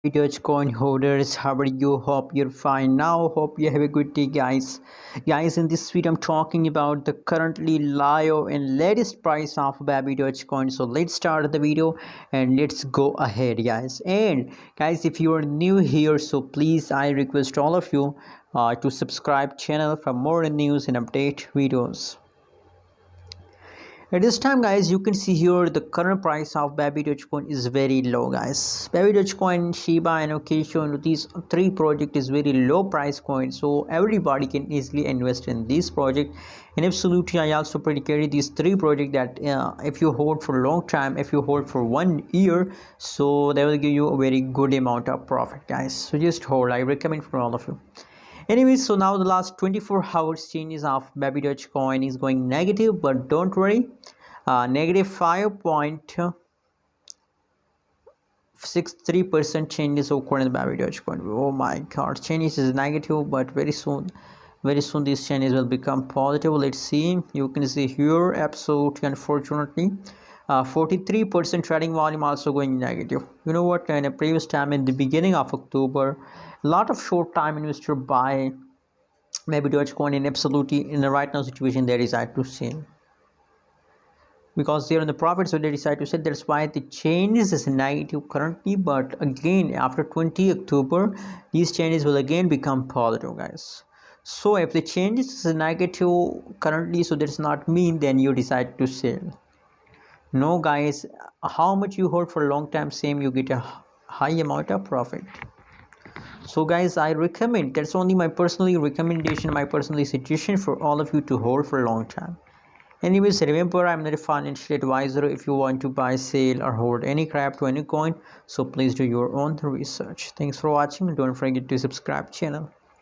Dogecoin holders, how are you? Hope you're fine now. Hope you have a good day, guys. Guys, in this video, I'm talking about the currently live and latest price of Babydoge. So let's start the video and let's go ahead, guys. And guys, if you are new here, so please, I request all of you to subscribe channel for more news and update videos. At this time, guys, you can see here the current price of Babydoge coin is very low, guys. Babydoge coin, Shiba and Occasion, these three project is very low price coin, so everybody can easily invest in this project. And absolutely, I also predicted these three project that if you hold for a long time, if you hold for 1 year, so they will give you a very good amount of profit, guys. So just hold. I recommend for all of you. Anyways, so now the last 24 hours changes of Babydoge coin is going negative, but don't worry, negative 5.63% changes occurred in the Babydoge coin. Oh my god, changes is negative, but very soon these changes will become positive. Let's see. You can see here, absolutely unfortunately, 43% trading volume also going negative. You know what, in a previous time in the beginning of October, a lot of short time investor buy maybe Dogecoin in absolutely in the right now situation they decide to sell because they're in the profit, so they decide to sell. That's why the changes is negative currently, but again after 20 October these changes will again become positive, guys. So if the changes is negative currently, so that's not mean then you decide to sell. No, guys, how much you hold for a long time, same you get a high amount of profit. So guys, I recommend, that's only my personal recommendation, my personal suggestion for all of you to hold for a long time. Anyways, remember, I'm not a financial advisor. If you want to buy, sell or hold any crypto, any coin, so please do your own research. Thanks for watching. Don't forget to subscribe channel.